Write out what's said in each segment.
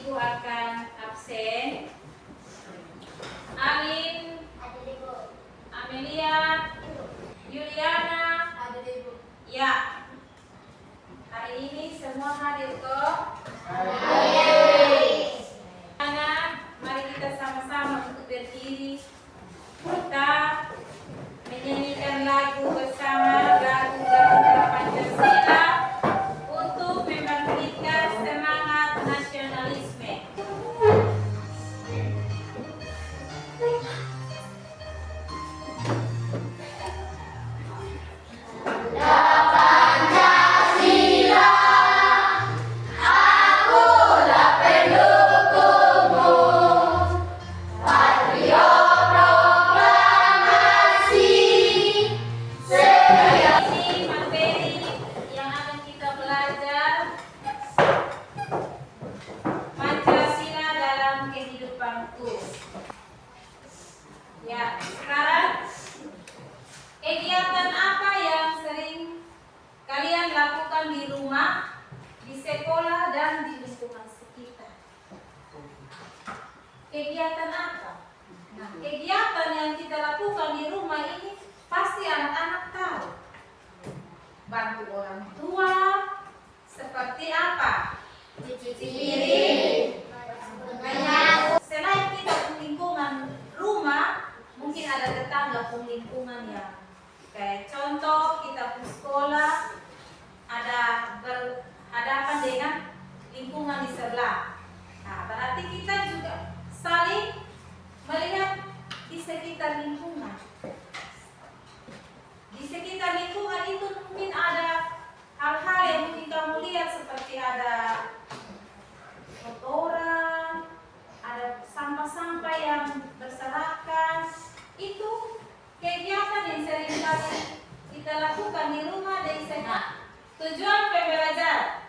ibu akan absen. Alin, Amelia, Yuliana, ya. Hari ini semua hadir kok? Anak, mari kita sama-sama untuk berdiri. Kita menyanyikan lagu bersama, lagu Garuda Pancasila untuk membangkitkan semangat nasionalisme. Ya, sekarang kegiatan apa yang sering kalian lakukan di rumah, di sekolah, dan di lingkungan sekitar? Kegiatan apa? Nah, kegiatan yang kita lakukan di rumah ini pasti anak-anak tahu. Bantu orang tua, seperti apa? Cuci piring. Selain kita lingkungan rumah, mungkin ada tetangga lingkungan yang kayak contoh kita pun sekolah ada berhadapan dengan lingkungan di sebelah. Nah, berarti kita juga saling melihat di sekitar lingkungan. Di sekitar lingkungan itu mungkin ada hal-hal yang mungkin kamu lihat seperti ada kotoran, ada sampah-sampah yang berserakan. Itu kegiatan yang sering kali kita lakukan di rumah dan sekolah. Tujuan pembelajaran,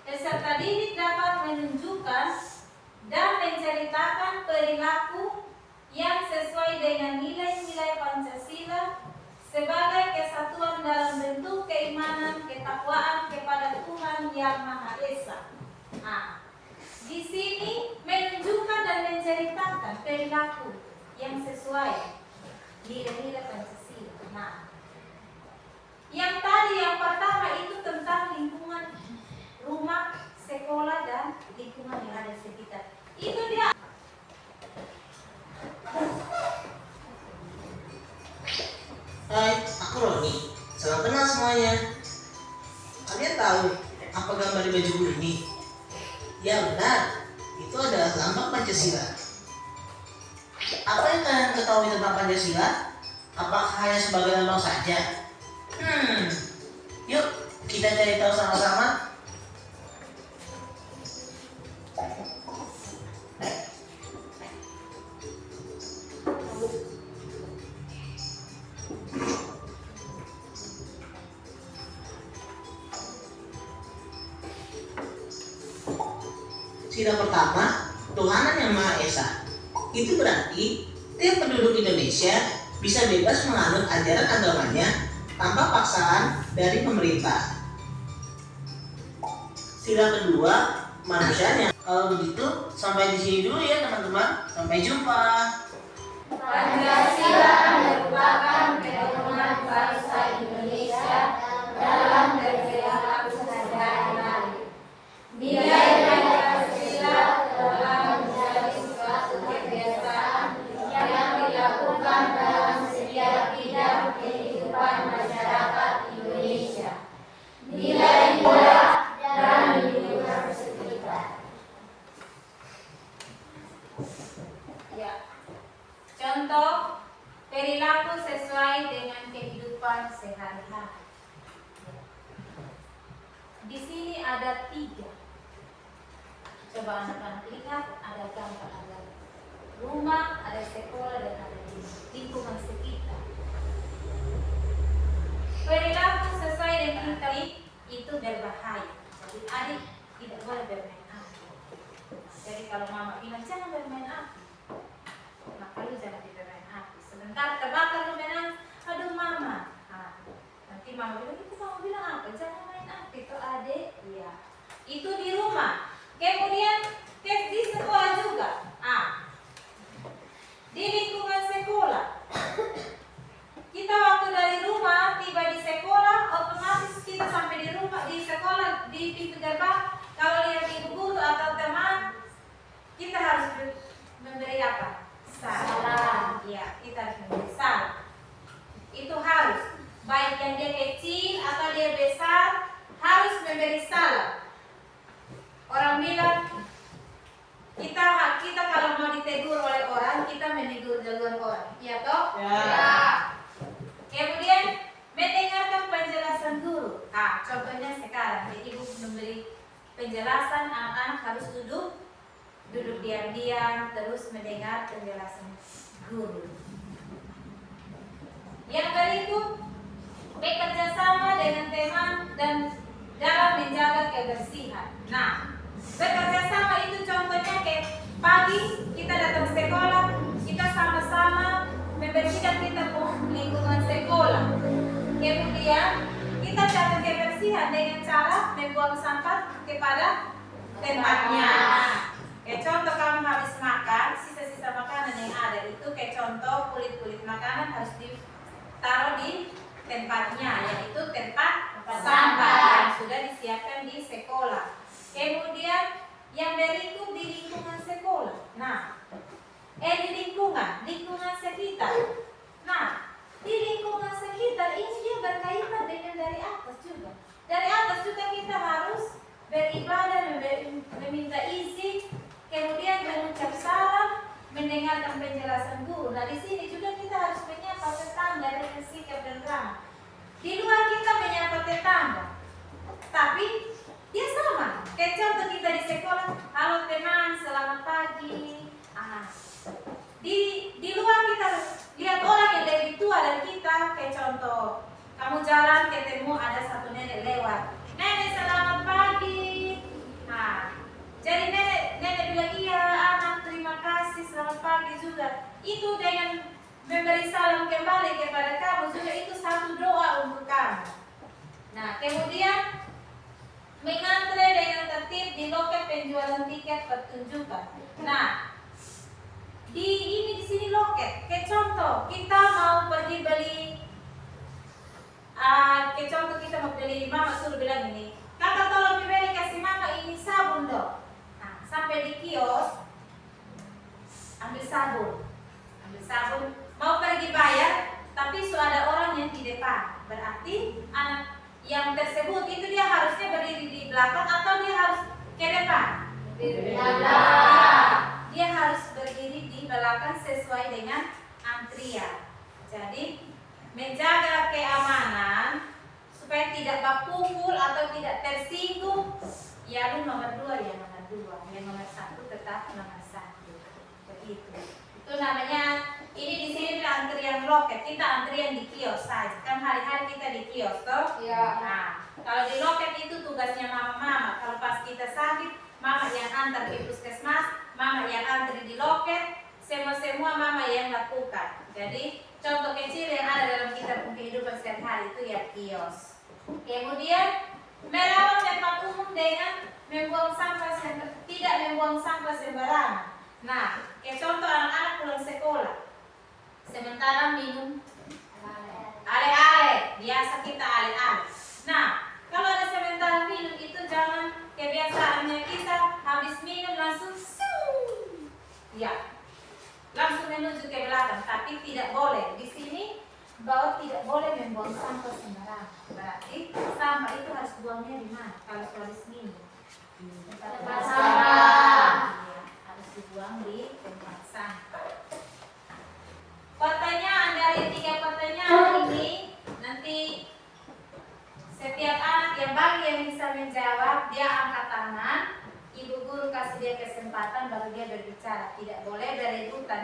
peserta didik dapat menunjukkan dan menceritakan perilaku yang sesuai dengan nilai-nilai Pancasila sebagai kesatuan dalam bentuk keimanan, ketakwaan kepada Tuhan Yang Maha Esa. Nah, di sini menunjukkan dan menceritakan perilaku yang sesuai nilai-nilai Pancasila. Nah, yang tadi yang pertama itu tentang lingkungan rumah, sekolah, dan lingkungan yang ada di sekitar. Itu dia. Hai, aku Roni. Salam kenal semuanya. Kalian tahu apa gambar di bajuku ini? Ya benar, itu adalah lambang Pancasila. Apa yang kalian ketahui tentang Pancasila? Apakah hanya sebagai lambang saja? Yuk kita cari tahu sama-sama. Sila pertama, Tuhanan Yang Maha Esa. Itu berarti tiap penduduk Indonesia bisa bebas menganut ajaran agamanya tanpa paksaan dari pemerintah. Sila kedua, manusianya. Kalau begitu, sampai di sini dulu ya teman-teman. Sampai jumpa. Pancasila merupakan pedoman bangsa Indonesia dalam berperilaku sehari-hari. Nilai Pancasila telah menjadi suatu kebiasaan yang dilakukan dalam setiap bidang kehidupan masyarakat Indonesia. Nilai-nilai dan lingkungan sekitar. Ya. Contoh perilaku sesuai dengan kehidupan sehari-hari. Di sini ada 3. Coba anak-anak lihat, ada gambar, ada rumah, ada sekolah, dan ada lingkungan sekitar. Perilaku sesuai dengan itu berbahaya. Jadi adik tidak boleh bermain api. Jadi kalau mama bilang jangan bermain api, maka lu jangan bermain api. Sebentar terbakar lu menang, aduh mama. Nah, nanti mama bilang itu kamu bilang apa? Jangan main api tuh adik. Iya. Itu di rumah. Kemudian ke pintu gerbang, kalau lihat ibu guru atau teman, kita harus memberi apa? Salam. Ya, kita harus memberi salam. Itu harus. Baik yang dia kecil atau dia besar, harus memberi salam. Orang bilang, kita kalau mau ditegur oleh orang, kita menegur duluan orang. Iya toh? Ya. Kemudian mendengarkan penjelasan guru. Contohnya sekarang, ibu memberi penjelasan, anak-anak harus duduk diam-diam, terus mendengar penjelasan guru. Yang berikut, bekerja sama dengan teman dan dalam menjaga kebersihan. Nah, bekerja sama itu contohnya kayak pagi kita datang sekolah, kita sama-sama membersihkan kita lingkungan sekolah. Kemudian kita jaga kebersihan dengan cara membuang sampah kepada tempatnya. Kayak contoh kamu habis makan, sisa-sisa makanan yang ada itu kayak contoh kulit-kulit makanan harus ditaruh di tempatnya, yaitu tempat sampah yang sudah disiapkan di sekolah. Kemudian yang berikut di lingkungan sekolah. Nah, di lingkungan sekitar. Nah, di lingkungan sekitar ini dia berkaitan dengan dari atas juga. Dari atas juga kita harus beribadah, meminta izin, kemudian mengucap salam, mendengarkan penjelasan guru. Nah, di sini juga kita harus menyapa tetangga dengan sikap dan ramah. Di luar kita menyapa tetangga, tapi dia sama. Kayak contoh kita di sekolah, halo teman, selamat pagi. Di luar kita lihat orang yang lebih tua dari kita, kayak contoh kamu jalan ketemu ada satu nenek lewat, nenek selamat pagi. Jadi nenek bilang iya anak terima kasih selamat pagi juga. Itu dengan memberi salam kembali kepada kamu juga itu satu doa untuk kamu. Nah kemudian mengantre dengan tertib di loket penjualan tiket pertunjukan. Nah di sini loket. Kayak contoh kita mau pergi beli, kayak contoh kita mau beli, mama suruh bilang ini, kakak tolong beli kasih mama ini sabun dong. Nah sampai di kios ambil sabun, mau pergi bayar, tapi sudah ada orang yang di depan. Berarti anak yang tersebut itu dia harusnya berdiri di belakang atau dia harus ke depan? Di belakang. Dia harus berdiri di belakang sesuai dengan antrian. Jadi menjaga keamanan supaya tidak berpukul atau tidak tersinggung. Ya lu nomor 2 ya nomor 2, yang nomor 1 tetap nomor 1. Begitu. Itu namanya ini di sini antrian loket. Kita antrian di kios saja. Kan hari-hari kita di kios toh? Iya. Nah, kalau di loket itu tugasnya mama-mama. Kalau pas kita sakit, mama yang antar ke puskesmas, mama yang antri di loket, semua mama yang lakukan. Jadi contoh kecil yang ada dalam kita kehidupan sehari-hari itu ya kios. Kemudian merawat tempat umum dengan tidak membuang sampah sembarangan. Nah, kayak contoh anak-anak pulang sekolah, sementara minum ale-ale, biasa kita ale-ale. Nah, kalau ada sementara minum itu jangan kebiasaannya kita habis minum langsung langsung menuju ke belakang, tapi tidak boleh. Di sini bahwa tidak boleh membuang sampah sembarangan. Berarti sampah itu harus buangnya di mana? Kalau habis minum tempat sampah. Harus dibuang di tempat sampah. Pertanyaan dari 3 pertanyaan ini nanti setiap anak yang bisa menjawab dia angkat tangan, ibu guru kasih dia kesempatan baru dia berbicara. Tidak boleh berebutan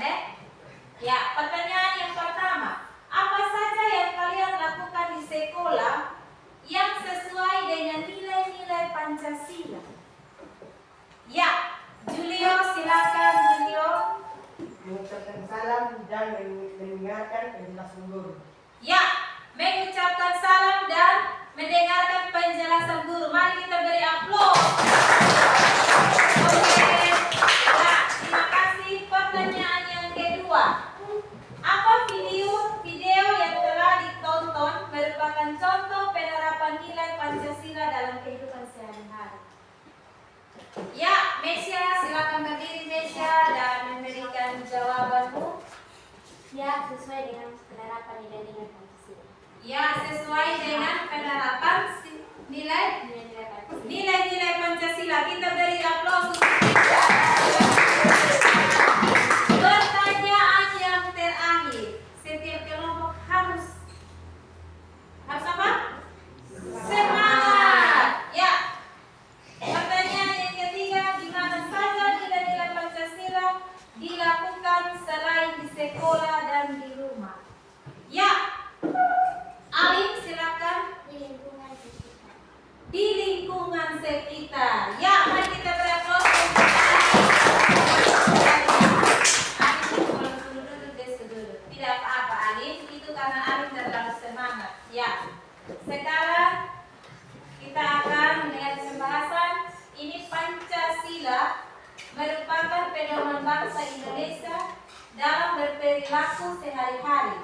ya. Pertanyaan yang pertama, apa saja yang kalian lakukan di sekolah yang sesuai dengan nilai-nilai Pancasila? Ya, Julio silakan Julio. Mengucapkan salam dan mendengarkan penjelasan guru. Ya, mengucapkan salam dan mendengarkan penjelasan guru. Mari kita beri aplaus. Oke. Nah, terima kasih. Pertanyaan yang kedua. Apa video yang telah ditonton merupakan contoh penerapan nilai Pancasila dalam kehidupan sehari-hari? Ya, sesuai dengan penerapan nilai-nilai Pancasila. Ya, sesuai dengan penerapan nilai-nilai Pancasila. Kita beri aplaus. Pertanyaan yang terakhir. Setiap kelompok harus apa? Semangat. Ya. Pertanyaan yang ketiga, di mana saja nilai-nilai Pancasila dilakukan selain di sekolah dan di rumah? Ya. Alim, silakan. Di lingkungan sekitar. Di lingkungan sekitar. Ya, mari kita beraplaus. Tidak apa-apa, Alim. Itu karena Alim terlalu semangat. Ya. Sekarang kita akan melihat pembahasan. Ini Pancasila merupakan pedoman bangsa Indonesia dalam berperilaku sehari-hari.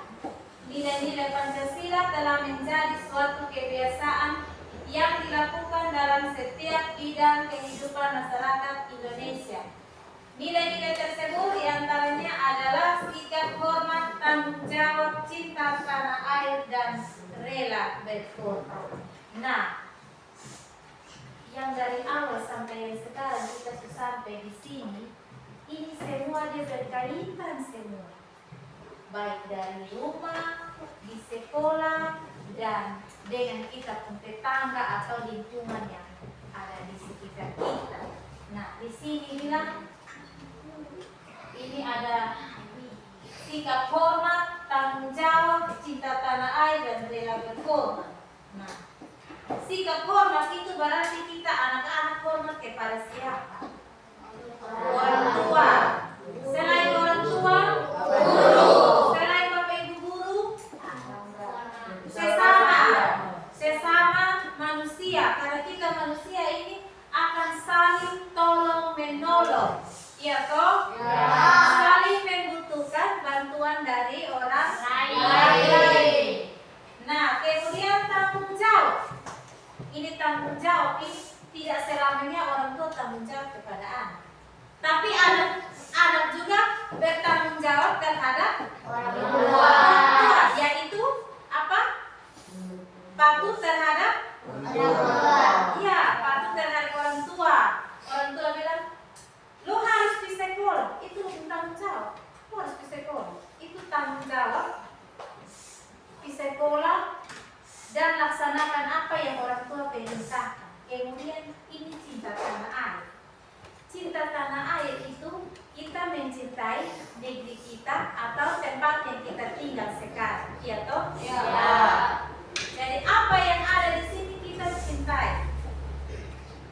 Nilai-nilai Pancasila telah menjadi suatu kebiasaan yang dilakukan dalam setiap bidang kehidupan masyarakat Indonesia. Nilai-nilai tersebut diantaranya adalah sikap hormat, tanggung jawab, cinta tanah air, dan rela berkorban. Nah, yang dari awal sampai yang sekarang kita sudah sampai di sini, ini semua dia berkaitan semua, baik dari rumah, di sekolah, dan dengan kita pun tetangga atau lingkungan yang ada di sekitar kita. Nah, di sini bilang ini ada sikap hormat, tanggung jawab, cinta tanah air, dan rela berkorban. Nah, sikap hormat itu berarti kita anak-anak hormat kepada siapa? Orang tua. Selain orang tua, guru. Selain bapak ibu guru, sesama manusia. Karena kita manusia ini akan saling tolong menolong. Iya toh? Ya. Saling membutuhkan bantuan dari orang lain. Nah, kemudian tanggung jawab. Ini tanggung jawab ini tidak selamanya orang tua tanggung jawab kepada anak. Tapi anak juga bertanggung jawab terhadap orang tua. Yaitu apa? Patuh terhadap orang tua. Iya, patuh terhadap orang tua. Orang tua bilang, lu harus di sekolah, itu tanggung jawab. Lu harus di sekolah, itu tanggung jawab. Di sekolah dan laksanakan apa yang orang tua perintahkan. Kemudian ini cinta tanah air. Cinta tanah air itu kita mencintai negeri kita atau tempat yang kita tinggal sekarang. Iya toh? Ya. Jadi apa yang ada di sini kita cintai.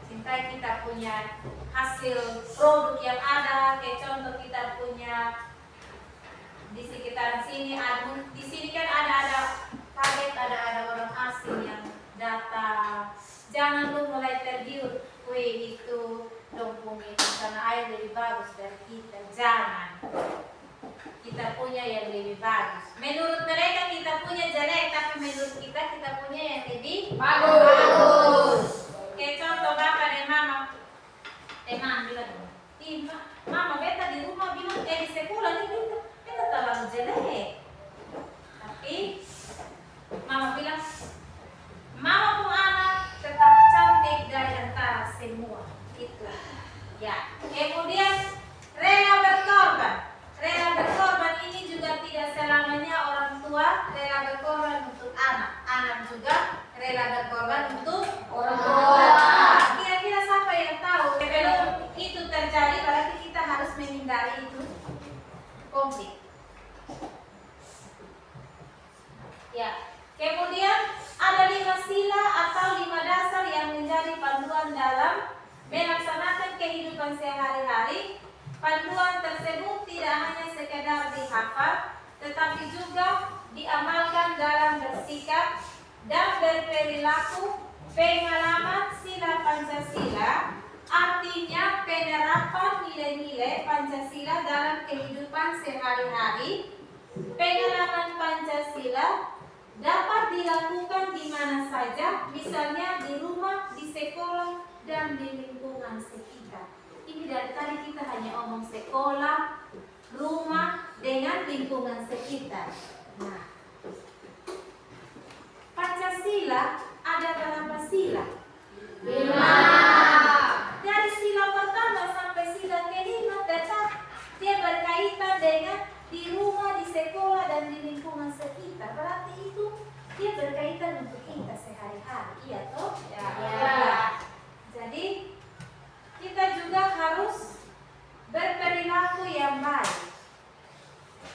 Cintai kita punya hasil produk yang ada. Kayak contoh kita punya di sekitar sini, di sini kan ada kaget, ada orang asing yang datang. Jangan lu mulai tergiur, wih itu dompung itu tanah air lebih bagus dari kita. Jangan. Kita punya yang lebih bagus. Menurut mereka kita punya jelek, tapi menurut kita punya yang lebih bagus. Kayak contoh bapak dan mama. Teman bilang, mama beta di rumah bilang, di sekolah ini beta terlalu jelek. Tapi mama bilang, mama pun anak tetap cantik dari antara semua. Itu. Ya. Kemudian rela berkorban. Rela berkorban ini juga tidak selamanya orang tua rela berkorban untuk anak. Anak juga rela berkorban untuk orang tua. Kira-kira siapa yang tahu? Sebelum itu terjadi, berarti kita harus menghindari itu konflik. Ya. Kemudian ada 5 sila atau 5 dasar yang menjadi panduan dalam melaksanakan kehidupan sehari-hari. Panduan tersebut tidak hanya sekedar dihafal, tetapi juga diamalkan dalam bersikap dan berperilaku. Pengalaman sila Pancasila artinya penerapan nilai-nilai Pancasila dalam kehidupan sehari-hari. Pengalaman Pancasila dapat dilakukan di mana saja, misalnya di rumah, di sekolah, dan di lingkungan sekitar. Ini dari tadi kita hanya omong sekolah, rumah, dengan lingkungan sekitar. Nah, Pancasila ada berapa sila? 5. Dari sila pertama sampai sila kelima tetap dia berkaitan dengan di rumah, di sekolah, dan di lingkungan sekitar. Berarti itu dia berkaitan untuk kita sehari-hari. Iya toh? Ya. Jadi kita juga harus berperilaku yang baik.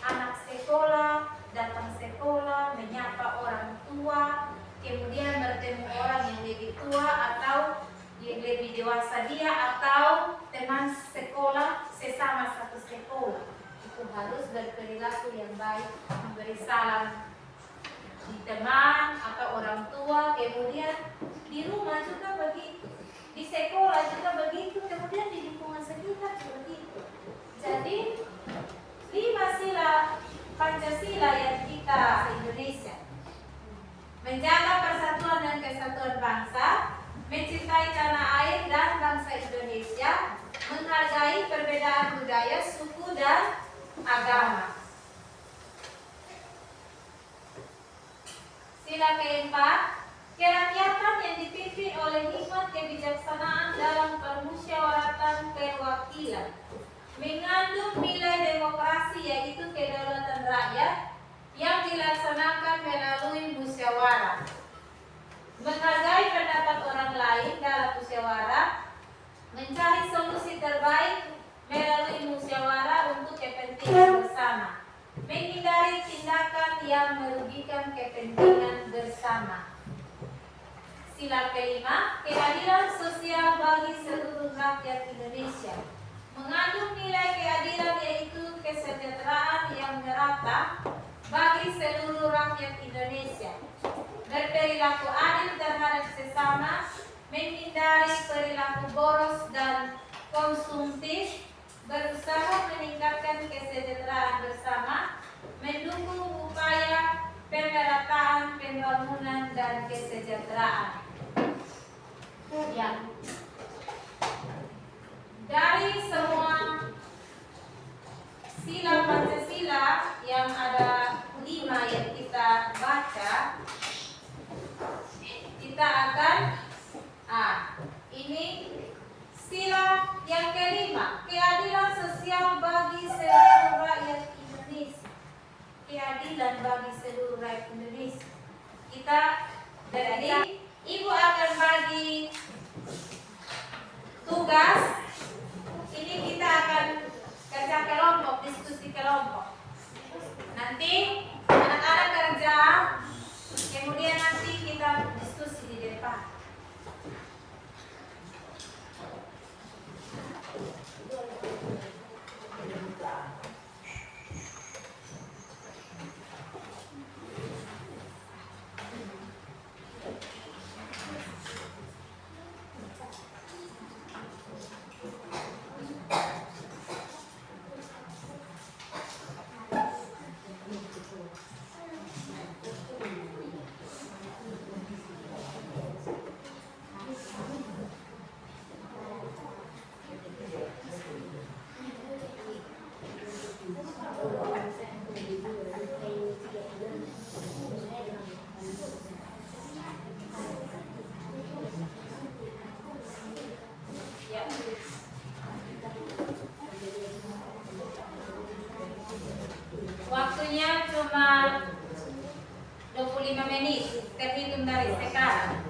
Anak sekolah, datang sekolah, menyapa orang tua, kemudian bertemu orang yang lebih tua atau yang lebih dewasa dia atau teman sekolah sesama satu sekolah. Itu harus berperilaku yang baik, memberi salam di teman atau orang tua, kemudian di rumah juga begitu, di sekolah juga begitu, kemudian di lingkungan sekitar juga begitu. Jadi 5 sila Pancasila yang kita Indonesia: menjaga persatuan dan kesatuan bangsa, mencintai tanah air dan bangsa Indonesia, menghargai perbedaan budaya, suku, dan agama. Sila keempat, kerakyatan yang dipimpin oleh hikmat kebijaksanaan dalam permusyawaratan perwakilan, mengandung nilai demokrasi yaitu kedaulatan rakyat yang dilaksanakan melalui musyawarah, menghargai pendapat orang lain dalam musyawarah, mencari solusi terbaik melalui musyawarah untuk kepentingan bersama, menghindari tindakan yang merugikan kepentingan bersama. Sila kelima, keadilan sosial bagi seluruh rakyat Indonesia, mengandung nilai keadilan yaitu kesejahteraan yang merata bagi seluruh rakyat Indonesia, berperilaku adil terhadap sesama, menghindari perilaku boros dan konsumtif, berusaha meningkatkan kesejahteraan bersama, mendukung upaya pemerataan pembangunan dan kesejahteraan. Ya. Dari semua sila Pancasila yang ada 5 yang kita baca, kita akan ini sila yang kelima, keadilan sosial bagi seluruh rakyat Indonesia. Keadilan bagi seluruh rakyat Indonesia. Kita jadi Ibu akan bagi tugas. Ini kita akan kerja kelompok, diskusi kelompok. Nanti anak-anak kerja, kemudian nanti kita diskusi di depan. Waktunya cuma 25 menit terhitung dari sekarang.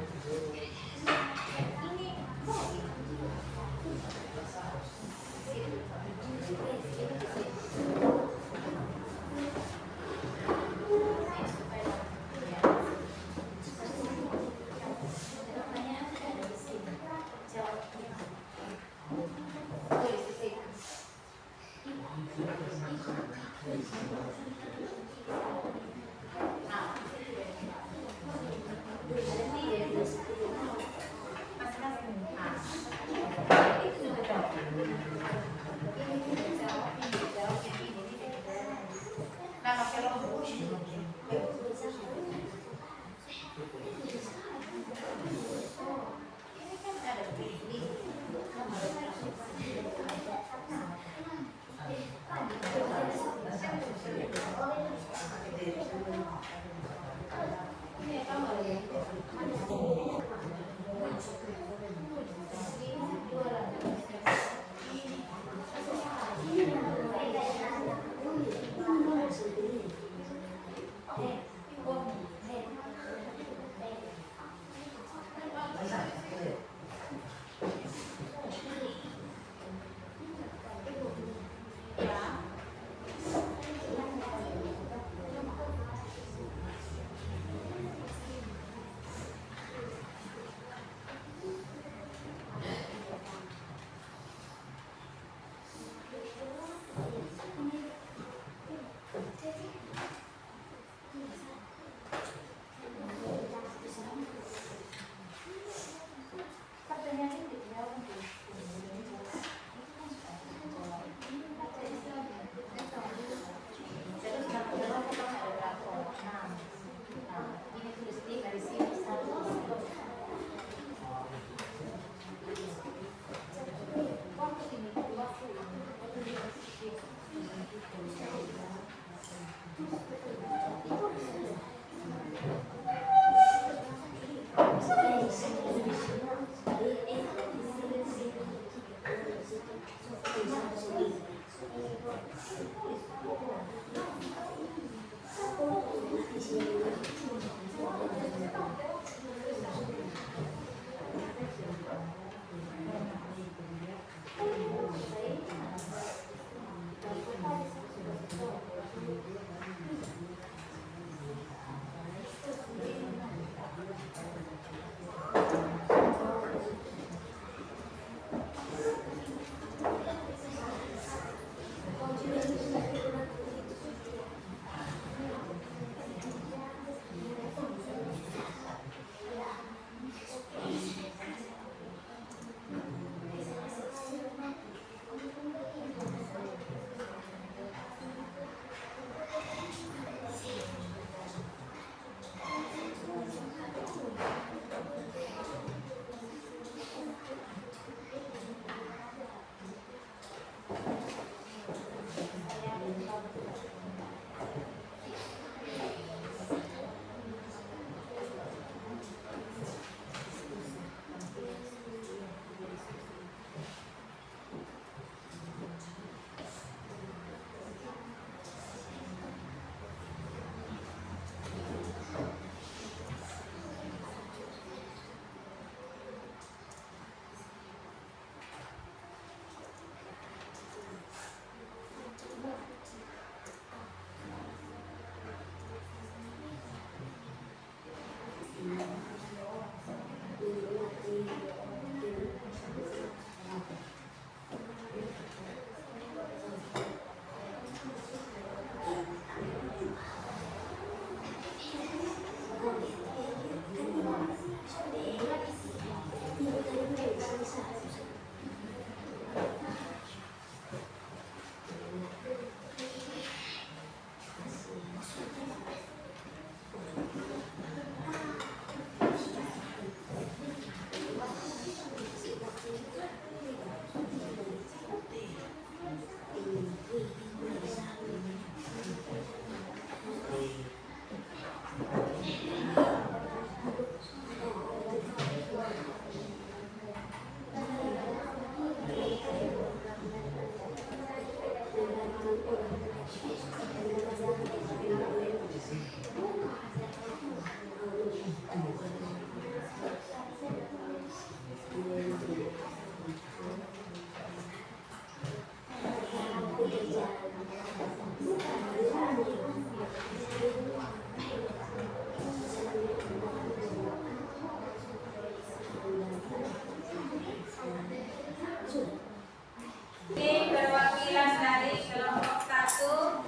Ini perwakilan dari kelompok 1.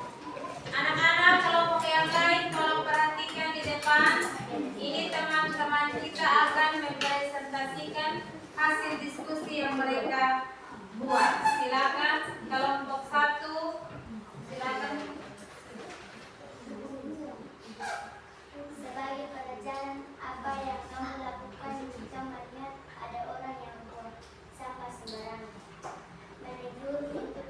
Anak-anak kelompok yang lain tolong perhatikan di depan. Ini teman-teman kita akan mempresentasikan hasil diskusi yang mereka buat. Silakan kelompok 1. Silakan. Sebagai pelajaran, apa yang kamu lakukan jika melihat ada orang yang membuang sampah sembarangan? Menegur untuk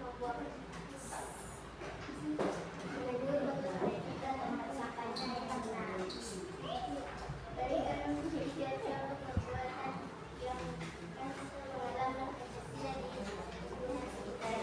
menentukan tempat sampahnya yang benar. Berikan 3 contoh perbuatan yang pengalaman Pancasila di lingkungan sekitar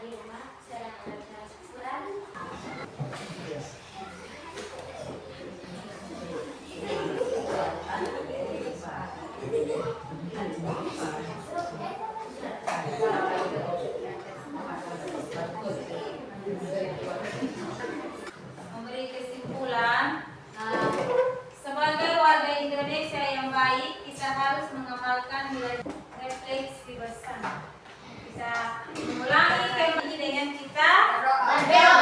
di rumah sedang ada syukuran. Memberi kesimpulan, sebagai warga Indonesia yang baik, kita harus mengamalkan nilai refleksi bersama. Bisa mengulangi kembali dengan kita berdoa.